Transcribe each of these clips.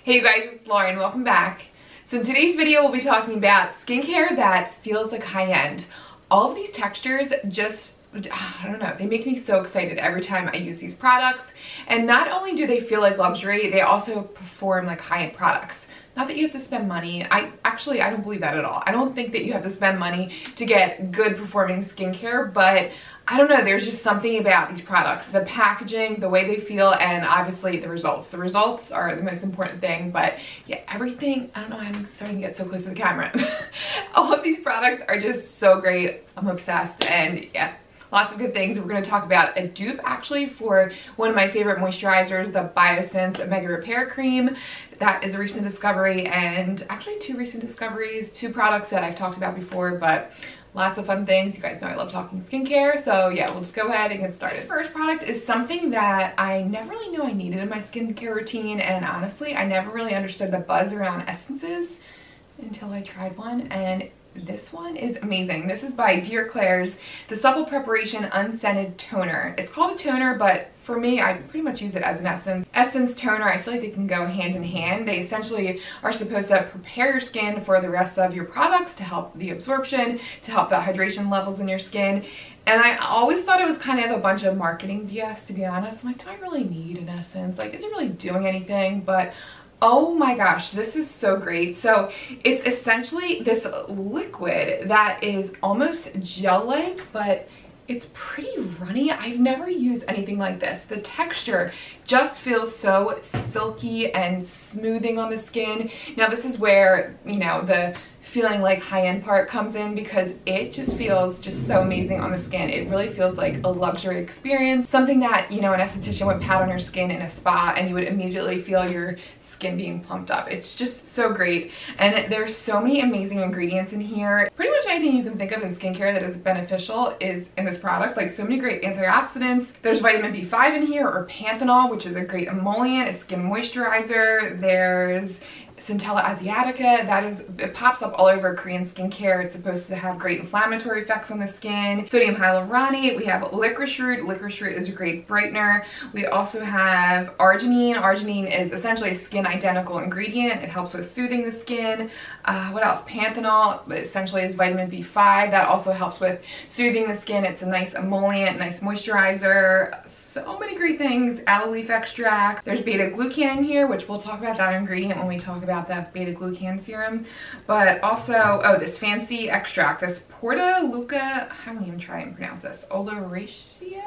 Hey you guys, it's Lauren. Welcome back. So in today's video, we'll be talking about skincare that feels like high-end. All of these textures just, I don't know, they make me so excited every time I use these products. And not only do they feel like luxury, they also perform like high-end products. Not that you have to spend money. I don't believe that at all. I don't think that you have to spend money to get good performing skincare, but I don't know, there's just something about these products. The packaging, the way they feel, and obviously the results. The results are the most important thing, but yeah, everything, I don't know, I'm starting to get so close to the camera. All of these products are just so great. I'm obsessed, and yeah, lots of good things. We're going to talk about a dupe actually for one of my favorite moisturizers, the Biosense Mega Repair Cream. That is a recent discovery, and actually two recent discoveries, two products that I've talked about before, but lots of fun things. You guys know I love talking skincare, so yeah, we'll just go ahead and get started. This first product is something that I never really knew I needed in my skincare routine, and honestly, I never really understood the buzz around essences until I tried one, and this one is amazing. This is by Dear Claire's the Supple Preparation Unscented Toner. It's called a toner, but for me, I pretty much use it as an essence toner. I feel like they can go hand in hand. They essentially are supposed to prepare your skin for the rest of your products, to help the absorption, to help the hydration levels in your skin. And I always thought it was kind of a bunch of marketing BS, to be honest. I'm like, do I really need an essence? Like, is it really doing anything? But oh my gosh, this is so great. So it's essentially this liquid that is almost gel-like, but it's pretty runny. I've never used anything like this. The texture just feels so silky and smoothing on the skin. Now this is where, you know, the feeling like high-end part comes in, because it just feels just so amazing on the skin. It really feels like a luxury experience, something that, you know, an esthetician would pat on your skin in a spa and you would immediately feel your skin being plumped up. It's just so great, and there's so many amazing ingredients in here. Pretty much anything you can think of in skincare that is beneficial is in this product. Like, so many great antioxidants. There's vitamin B5 in here, or panthenol, which is a great emollient, a skin moisturizer. There's Centella asiatica, it pops up all over Korean skincare. It's supposed to have great inflammatory effects on the skin. Sodium hyaluronate, we have licorice root. Licorice root is a great brightener. We also have arginine. Arginine is essentially a skin identical ingredient. It helps with soothing the skin. What else? Panthenol essentially is vitamin B5. That also helps with soothing the skin. It's a nice emollient, nice moisturizer. So many great things. Aloe leaf extract. There's beta-glucan in here, which we'll talk about that ingredient when we talk about that beta-glucan serum. But also, oh, this fancy extract, this Portaluca, I won't even try and pronounce this, Oleracea.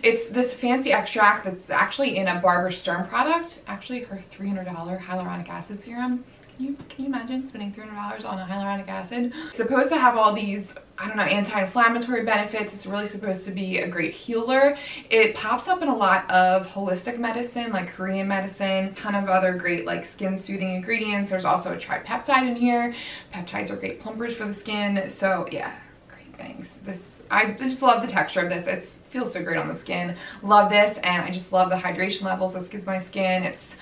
It's this fancy extract that's actually in a Barbara Sturm product. Actually, her $300 hyaluronic acid serum. Can you imagine spending $300 on a hyaluronic acid? It's supposed to have all these, I don't know, anti-inflammatory benefits. It's really supposed to be a great healer. It pops up in a lot of holistic medicine, like Korean medicine, ton of other great like skin soothing ingredients. There's also a tripeptide in here. Peptides are great plumpers for the skin. So yeah, great things. I just love the texture of this. It feels so great on the skin. Love this, and I just love the hydration levels this gives my skin. It's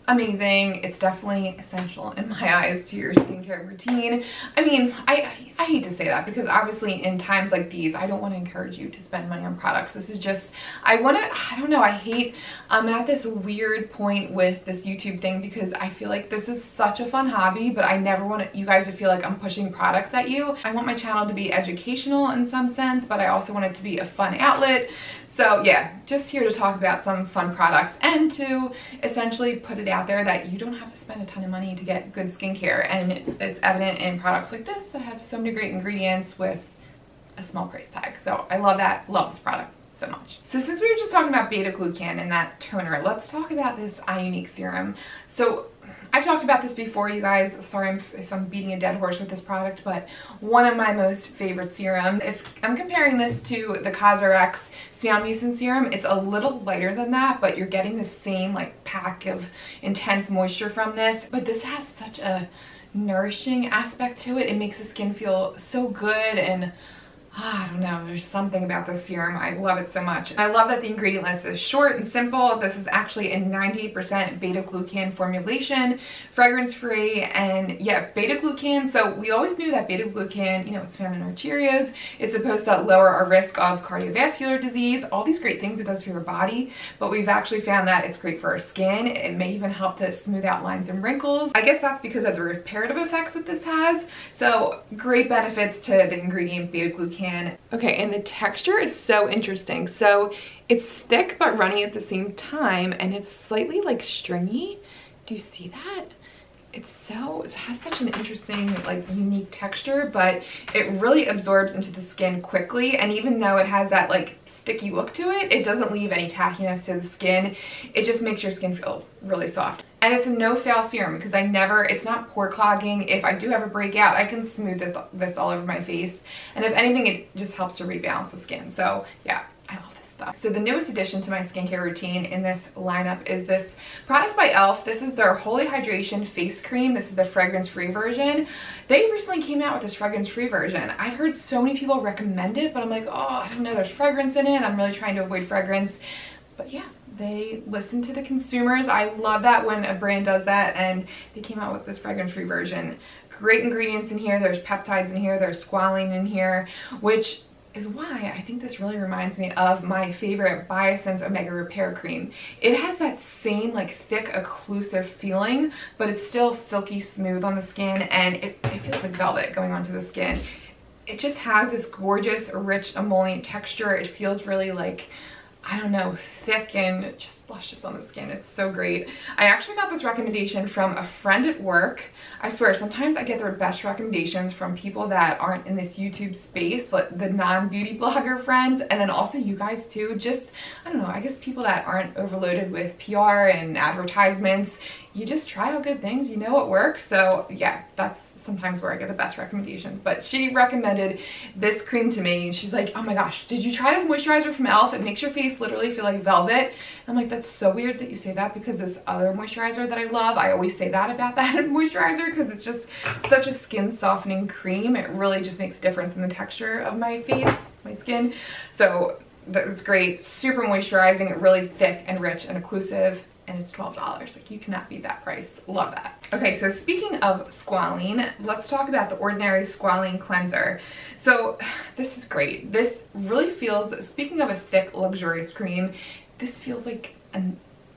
amazing. It's definitely essential in my eyes to your skincare routine. I mean, I hate to say that, because obviously in times like these, I don't want to encourage you to spend money on products. This is just, I don't know, I'm at this weird point with this YouTube thing, because I feel like this is such a fun hobby, but I never want you guys to feel like I'm pushing products at you. I want my channel to be educational in some sense, but I also want it to be a fun outlet. So yeah, just here to talk about some fun products and to essentially put it out there that you don't have to spend a ton of money to get good skincare. And it's evident in products like this that have so many great ingredients with a small price tag. So I love that, love this product so much. So since we were just talking about beta-glucan and that toner, let's talk about this Ionic serum. So I've talked about this before, you guys. Sorry if I'm beating a dead horse with this product, but one of my most favorite serums. If I'm comparing this to the CosRX Serum Mucin Serum, it's a little lighter than that, but you're getting the same like pack of intense moisture from this. But this has such a nourishing aspect to it. It makes the skin feel so good, and I don't know, there's something about this serum. I love it so much. And I love that the ingredient list is short and simple. This is actually a 90% beta-glucan formulation, fragrance-free, and yeah, beta-glucan. So we always knew that beta-glucan, you know, it's found in our Cheerios. It's supposed to lower our risk of cardiovascular disease, all these great things it does for your body, but we've actually found that it's great for our skin. It may even help to smooth out lines and wrinkles. I guess that's because of the reparative effects that this has. So great benefits to the ingredient beta-glucan. Okay, and the texture is so interesting. So it's thick but runny at the same time, and it's slightly like stringy. Do you see that? It has such an interesting, like, unique texture, but it really absorbs into the skin quickly. And even though it has that like sticky look to it, it doesn't leave any tackiness to the skin. It just makes your skin feel really soft. And it's a no-fail serum because it's not pore clogging. If I do have a breakout, I can smooth this all over my face. And if anything, it just helps to rebalance the skin. So yeah, I love this stuff. So the newest addition to my skincare routine in this lineup is this product by e.l.f. This is their Holy Hydration Face Cream. This is the fragrance-free version. They recently came out with this fragrance-free version. I've heard so many people recommend it, but I'm like, oh, I don't know, there's fragrance in it. I'm really trying to avoid fragrance. But yeah, they listen to the consumers. I love that when a brand does that, and they came out with this fragrance-free version. Great ingredients in here. There's peptides in here. There's squalane in here, which is why I think this really reminds me of my favorite Biosense Omega Repair Cream. It has that same like thick occlusive feeling, but it's still silky smooth on the skin, and it feels like velvet going onto the skin. It just has this gorgeous, rich emollient texture. It feels really like, I don't know, thick and just luscious on the skin. It's so great. I actually got this recommendation from a friend at work. I swear, sometimes I get their best recommendations from people that aren't in this YouTube space, like the non-beauty blogger friends, and then also you guys too. Just, I don't know, I guess people that aren't overloaded with PR and advertisements. You just try out good things, you know what works. So yeah, that's sometimes where I get the best recommendations. But she recommended this cream to me, and she's like, oh my gosh, did you try this moisturizer from e.l.f.? It makes your face literally feel like velvet. And I'm like, that's so weird that you say that, because this other moisturizer that I love, I always say that about that moisturizer, because it's just such a skin softening cream. It really just makes a difference in the texture of my face, my skin. So it's great, super moisturizing, really thick and rich and occlusive. And it's $12. Like, you cannot beat that price. Love that. Okay, so speaking of squalane, let's talk about the Ordinary Squalane Cleanser. So this is great. This really feels, speaking of a thick, luxurious cream, this feels like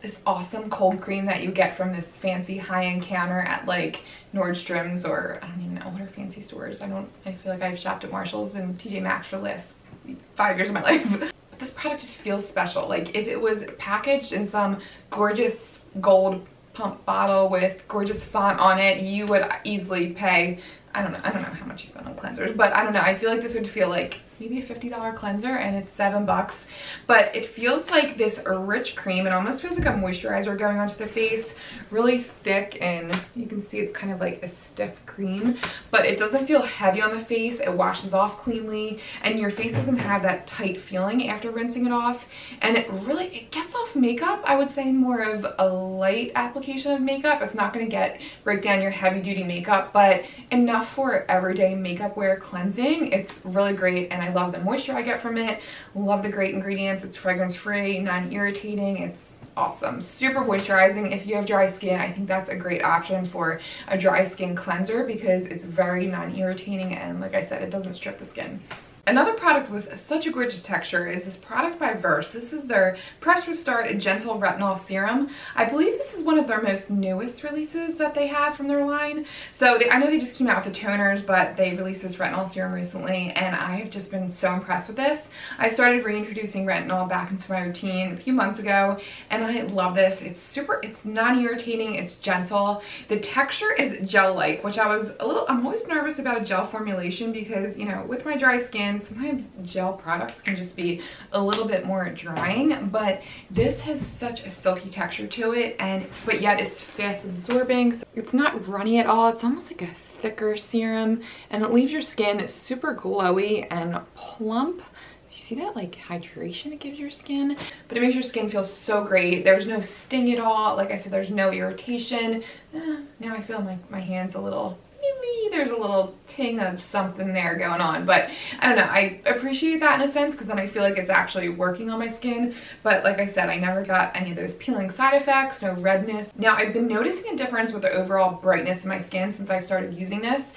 this awesome cold cream that you get from this fancy high-end counter at like Nordstrom's, or I don't even know what are fancy stores. I feel like I've shopped at Marshall's and TJ Maxx for the last 5 years of my life. This product just feels special. Like, if it was packaged in some gorgeous gold pump bottle with gorgeous font on it, you would easily pay, I don't know how much you spend on cleansers, but I don't know, I feel like this would feel like maybe a $50 cleanser, and it's $7. But it feels like this rich cream. It almost feels like a moisturizer going onto the face. Really thick, and you can see it's kind of like a stiff cream, but it doesn't feel heavy on the face. It washes off cleanly, and your face doesn't have that tight feeling after rinsing it off. And it gets off makeup. I would say more of a light application of makeup. It's not going to break down your heavy duty makeup, but enough for everyday makeup wear cleansing. It's really great, and I love the moisture I get from it. Love the great ingredients. It's fragrance free, non-irritating. It's awesome. Super moisturizing. If you have dry skin, I think that's a great option for a dry skin cleanser, because it's very non-irritating, and like I said, it doesn't strip the skin. Another product with such a gorgeous texture is this product by Verse. This is their Press Restart Gentle Retinol Serum. I believe this is one of their most newest releases that they have from their line. So I know they just came out with the toners, but they released this retinol serum recently, and I have just been so impressed with this. I started reintroducing retinol back into my routine a few months ago, and I love this. It's non-irritating, it's gentle. The texture is gel-like, which I'm always nervous about a gel formulation, because, you know, with my dry skin, sometimes gel products can just be a little bit more drying, but this has such a silky texture to it, but yet it's fast absorbing. So it's not runny at all. It's almost like a thicker serum, and it leaves your skin super glowy and plump. You see that like hydration it gives your skin, but it makes your skin feel so great. There's no sting at all. Like I said, there's no irritation. Now I feel my hands a little, there's a little ting of something there going on, but I don't know. I appreciate that in a sense because then I feel like it's actually working on my skin. But like I said, I never got any of those peeling side effects, no redness. Now I've been noticing a difference with the overall brightness in my skin since I've started using this.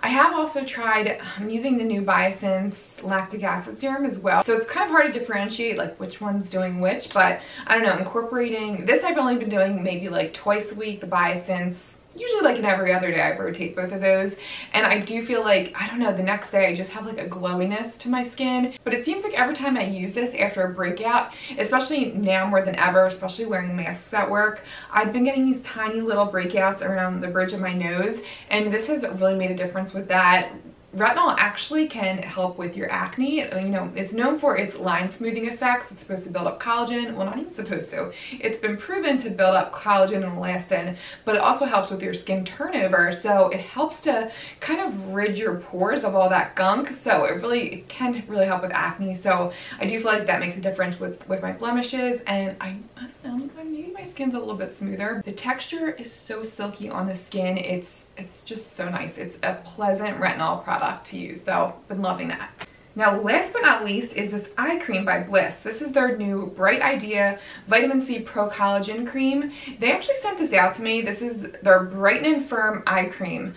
I have also tried, I'm using the new Biossance lactic acid serum as well. So it's kind of hard to differentiate like which one's doing which, but I don't know, incorporating this I've only been doing maybe like twice a week, the Biossance, usually like an every other day I rotate both of those. And I do feel like, I don't know, the next day I just have like a glowiness to my skin. But it seems like every time I use this after a breakout, especially now more than ever, especially wearing masks at work, I've been getting these tiny little breakouts around the bridge of my nose. And this has really made a difference with that. Retinol actually can help with your acne. You know, it's known for its line smoothing effects. It's supposed to build up collagen. Well, not even supposed to. It's been proven to build up collagen and elastin, but it also helps with your skin turnover. So it helps to kind of rid your pores of all that gunk. So it can really help with acne. So I do feel like that makes a difference with my blemishes. And I don't know, maybe my skin's a little bit smoother. The texture is so silky on the skin. It's just so nice. It's a pleasant retinol product to use, so been loving that. Now last but not least is this eye cream by Bliss. This is their new Bright Idea Vitamin C Pro Collagen Cream. They actually sent this out to me. This is their Brightening Firm Eye Cream.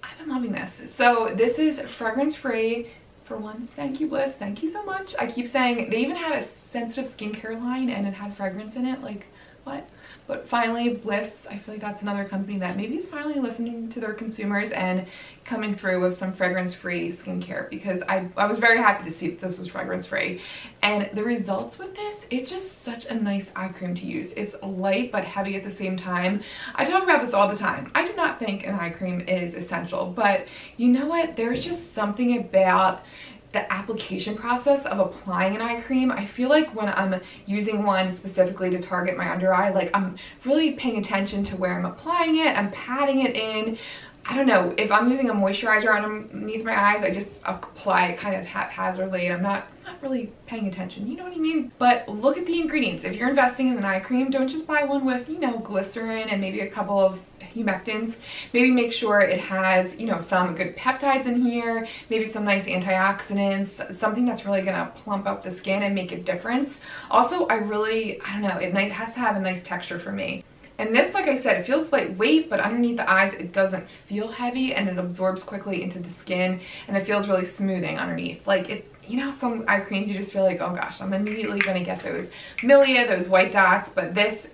I've been loving this. So this is fragrance free. For once, thank you Bliss, thank you so much. I keep saying, they even had a sensitive skincare line and it had fragrance in it, like what? But finally, Bliss, I feel like that's another company that maybe is finally listening to their consumers and coming through with some fragrance-free skincare, because I was very happy to see that this was fragrance-free. And the results with this, it's just such a nice eye cream to use. It's light but heavy at the same time. I talk about this all the time. I do not think an eye cream is essential, but you know what? There's just something about the application process of applying an eye cream. I feel like when I'm using one specifically to target my under eye, like I'm really paying attention to where I'm applying it, I'm patting it in. I don't know, if I'm using a moisturizer underneath my eyes, I just apply it kind of haphazardly and I'm not really paying attention, you know what I mean? But look at the ingredients. If you're investing in an eye cream, don't just buy one with, you know, glycerin and maybe a couple of humectants. Maybe make sure it has, you know, some good peptides in here, maybe some nice antioxidants, something that's really gonna plump up the skin and make a difference. Also, I don't know, it has to have a nice texture for me. And this, like I said, it feels lightweight, but underneath the eyes, it doesn't feel heavy and it absorbs quickly into the skin and it feels really smoothing underneath. Like it, you know, some eye creams, you just feel like, oh gosh, I'm immediately gonna get those milia, those white dots, but this,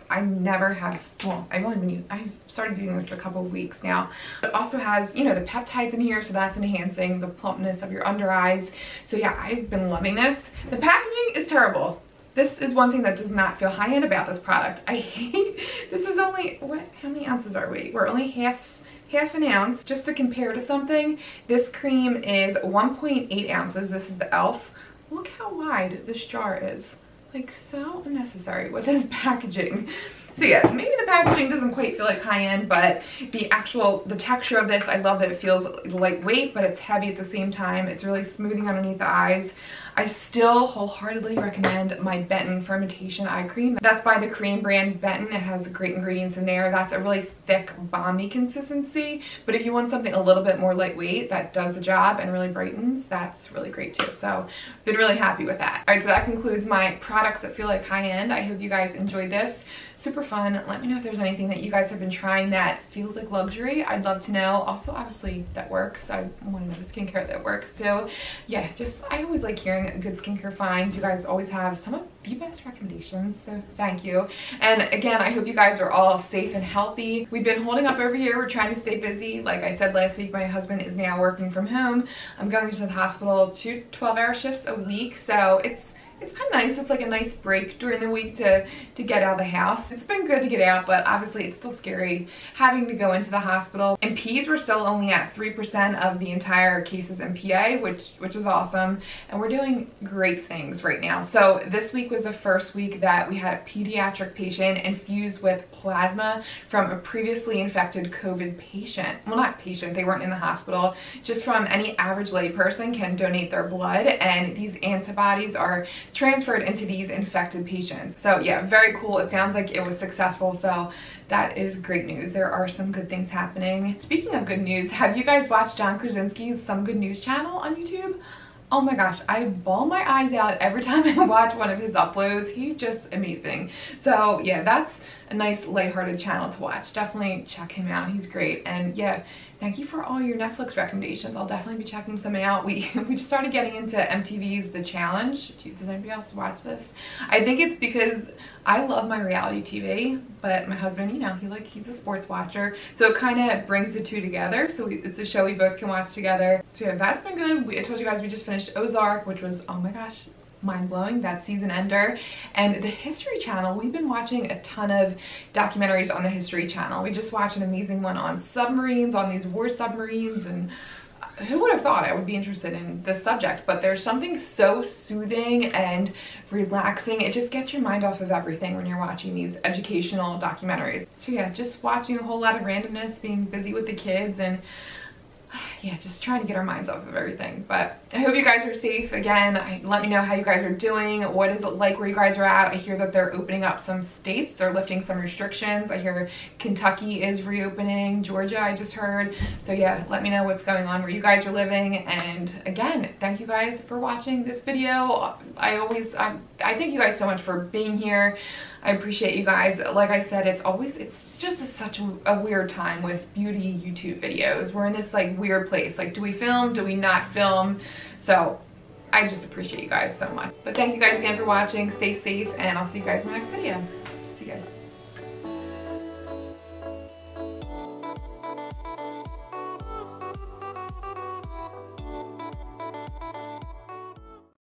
I never have, well, I've started using this a couple of weeks now. It also has, you know, the peptides in here, so that's enhancing the plumpness of your under eyes. So yeah, I've been loving this. The packaging is terrible. This is one thing that does not feel high-end about this product. I hate, this is only, how many ounces are we? We're only half an ounce. Just to compare to something, this cream is 1.8 ounces. This is the e.l.f. Look how wide this jar is. Like, so unnecessary with this packaging. So yeah, maybe the packaging doesn't quite feel like high-end, but the texture of this, I love that it feels lightweight, but it's heavy at the same time. It's really smoothing underneath the eyes. I still wholeheartedly recommend my Benton Fermentation Eye Cream. That's by the Korean brand Benton. It has great ingredients in there. That's a really thick, balmy consistency. But if you want something a little bit more lightweight that does the job and really brightens, that's really great too. So been really happy with that. All right, so that concludes my products that feel like high-end. I hope you guys enjoyed this. Super fun. Let me know if there's anything that you guys have been trying that feels like luxury. I'd love to know. Also, obviously, that works. I want to know the skincare that works too. Yeah, I always like hearing good skincare finds. You guys always have some of the best recommendations, so thank you. And again, I hope you guys are all safe and healthy. We've been holding up over here. We're trying to stay busy. Like I said last week, my husband is now working from home. I'm going to the hospital 2 12-hour shifts a week, so it's kind of nice. It's like a nice break during the week to get out of the house. It's been good to get out, but obviously it's still scary having to go into the hospital. And P's were still only at 3% of the entire cases in PA, which is awesome. And we're doing great things right now. So this week was the first week that we had a pediatric patient infused with plasma from a previously infected COVID patient. Well, not patient, they weren't in the hospital. Just from any average lay person can donate their blood, and these antibodies are transferred into these infected patients. So yeah, very cool. It sounds like it was successful, so that is great news. There are some good things happening. Speaking of good news, have you guys watched John Krasinski's Some Good News channel on YouTube? Oh my gosh, I bawl my eyes out every time I watch one of his uploads. He's just amazing. So yeah, that's a nice lighthearted channel to watch. Definitely check him out. He's great. And yeah, thank you for all your Netflix recommendations. I'll definitely be checking some out. We just started getting into MTV's The Challenge. Does anybody else watch this? I think it's because I love my reality TV, but my husband, you know, he's a sports watcher, so it kind of brings the two together. So it's a show we both can watch together. So yeah, that's been good. I told you guys we just finished Ozark, which was, oh my gosh, mind-blowing. That season ender. And the History Channel, we've been watching a ton of documentaries on the History Channel. We just watched an amazing one on submarines, on these war submarines, and who would have thought I would be interested in this subject? But there's something so soothing and relaxing. It just gets your mind off of everything when you're watching these educational documentaries. So yeah, just watching a whole lot of randomness, being busy with the kids, and yeah, just trying to get our minds off of everything. But I hope you guys are safe. Again, let me know how you guys are doing. What is it like where you guys are at? I hear that they're opening up some states. They're lifting some restrictions. I hear Kentucky is reopening. Georgia, I just heard. So yeah, let me know what's going on where you guys are living. And again, thank you guys for watching this video. I thank you guys so much for being here. I appreciate you guys. Like I said, it's just such a weird time with beauty YouTube videos. We're in this like weird place. Like, do we film? Do we not film? So I just appreciate you guys so much. But thank you guys again for watching. Stay safe, and I'll see you guys in my next video. See you guys.